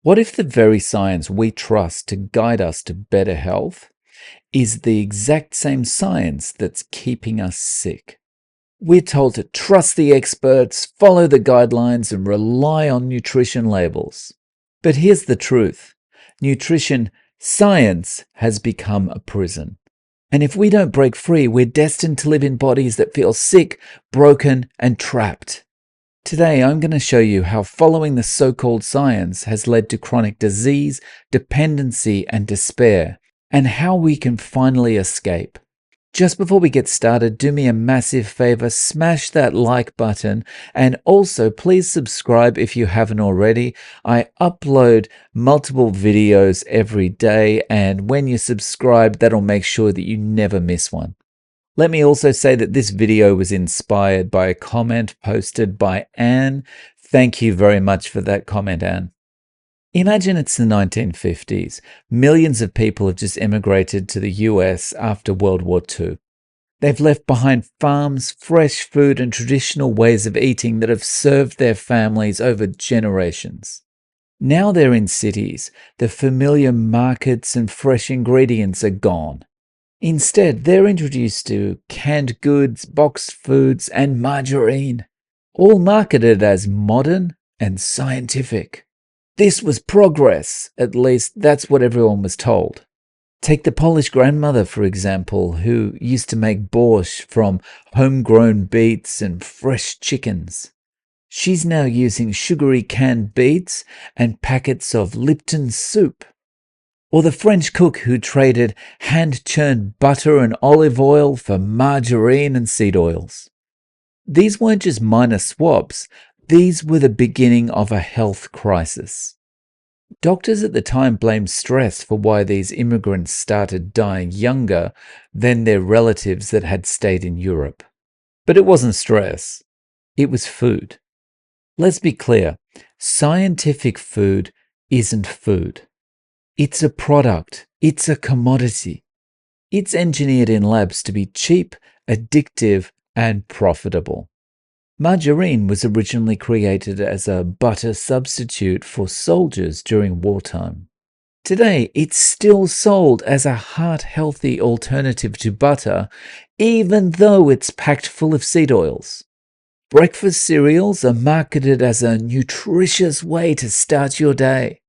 What if the very science we trust to guide us to better health is the exact same science that's keeping us sick? We're told to trust the experts, follow the guidelines, and rely on nutrition labels. But here's the truth. Nutrition science has become a prison. And if we don't break free, we're destined to live in bodies that feel sick, broken, and trapped. Today, I'm going to show you how following the so-called science has led to chronic disease, dependency, and despair, and how we can finally escape. Just before we get started, do me a massive favor, smash that like button, and also please subscribe if you haven't already. I upload multiple videos every day, and when you subscribe, that'll make sure that you never miss one. Let me also say that this video was inspired by a comment posted by Anne. Thank you very much for that comment, Anne. Imagine it's the 1950s. Millions of people have just immigrated to the US after World War II. They've left behind farms, fresh food, and traditional ways of eating that have served their families over generations. Now they're in cities. The familiar markets and fresh ingredients are gone. Instead, they're introduced to canned goods, boxed foods, and margarine, all marketed as modern and scientific. This was progress, at least that's what everyone was told. Take the Polish grandmother, for example, who used to make borscht from homegrown beets and fresh chickens. She's now using sugary canned beets and packets of Lipton soup. Or the French cook who traded hand-churned butter and olive oil for margarine and seed oils. These weren't just minor swaps, these were the beginning of a health crisis. Doctors at the time blamed stress for why these immigrants started dying younger than their relatives that had stayed in Europe. But it wasn't stress, it was food. Let's be clear, scientific food isn't food. It's a product. It's a commodity. It's engineered in labs to be cheap, addictive, and profitable. Margarine was originally created as a butter substitute for soldiers during wartime. Today, it's still sold as a heart-healthy alternative to butter, even though it's packed full of seed oils. Breakfast cereals are marketed as a nutritious way to start your day.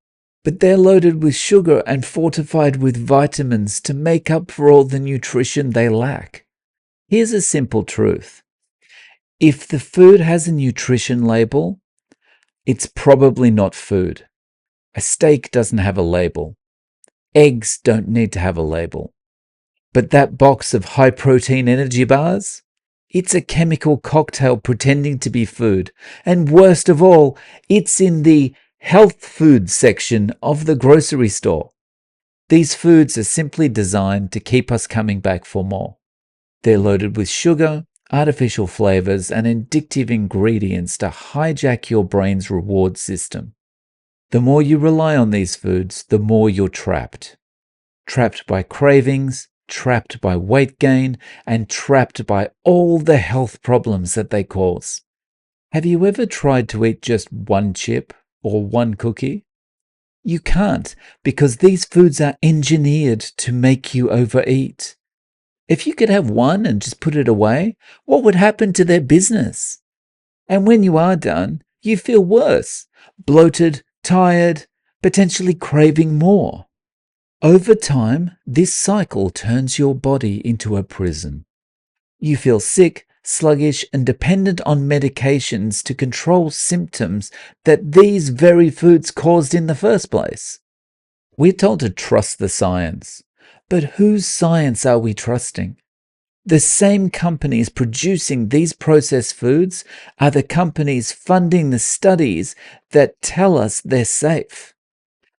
But they're loaded with sugar and fortified with vitamins to make up for all the nutrition they lack. Here's a simple truth. If the food has a nutrition label, it's probably not food. A steak doesn't have a label. Eggs don't need to have a label. But that box of high-protein energy bars? It's a chemical cocktail pretending to be food. And worst of all, it's in the health food section of the grocery store. These foods are simply designed to keep us coming back for more. They're loaded with sugar, artificial flavors, and addictive ingredients to hijack your brain's reward system. The more you rely on these foods, the more you're trapped. Trapped by cravings, trapped by weight gain, and trapped by all the health problems that they cause. Have you ever tried to eat just one chip or one cookie? You can't, because these foods are engineered to make you overeat. If you could have one and just put it away, what would happen to their business? And when you are done, you feel worse, bloated, tired, potentially craving more. Over time, this cycle turns your body into a prison. You feel sick, sluggish, and dependent on medications to control symptoms that these very foods caused in the first place. We're told to trust the science, but whose science are we trusting? The same companies producing these processed foods are the companies funding the studies that tell us they're safe.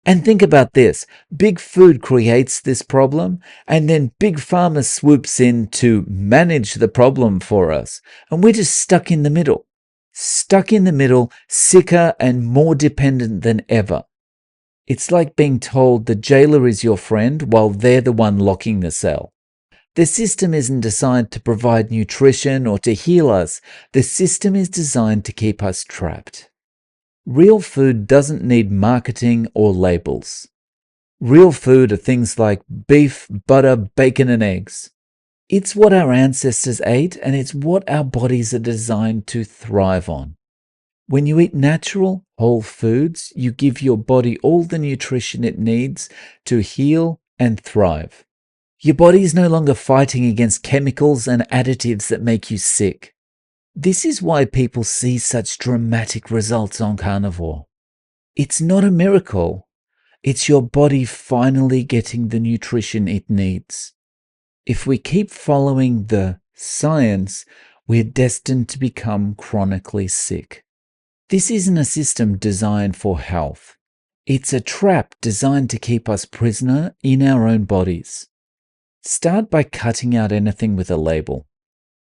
And think about this. Big food creates this problem, and then Big Pharma swoops in to manage the problem for us. And we're just stuck in the middle. Stuck in the middle, sicker and more dependent than ever. It's like being told the jailer is your friend while they're the one locking the cell. The system isn't designed to provide nutrition or to heal us. The system is designed to keep us trapped. Real food doesn't need marketing or labels. Real food are things like beef, butter, bacon, and eggs. It's what our ancestors ate, and it's what our bodies are designed to thrive on. When you eat natural, whole foods, you give your body all the nutrition it needs to heal and thrive. Your body is no longer fighting against chemicals and additives that make you sick. This is why people see such dramatic results on carnivore. It's not a miracle. It's your body finally getting the nutrition it needs. If we keep following the science, we're destined to become chronically sick. This isn't a system designed for health. It's a trap designed to keep us prisoner in our own bodies. Start by cutting out anything with a label.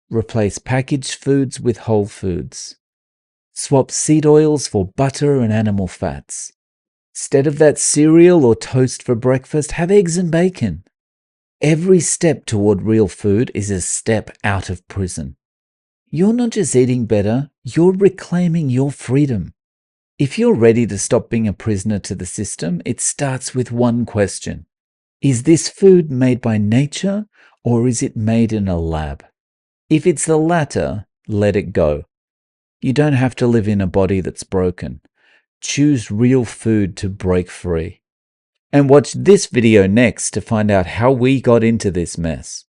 Replace packaged foods with whole foods. Swap seed oils for butter and animal fats. Instead of that cereal or toast for breakfast, have eggs and bacon. Every step toward real food is a step out of prison. You're not just eating better, you're reclaiming your freedom. If you're ready to stop being a prisoner to the system, it starts with one question. Is this food made by nature, or is it made in a lab? If it's the latter, let it go. You don't have to live in a body that's broken. Choose real food to break free. And watch this video next to find out how we got into this mess.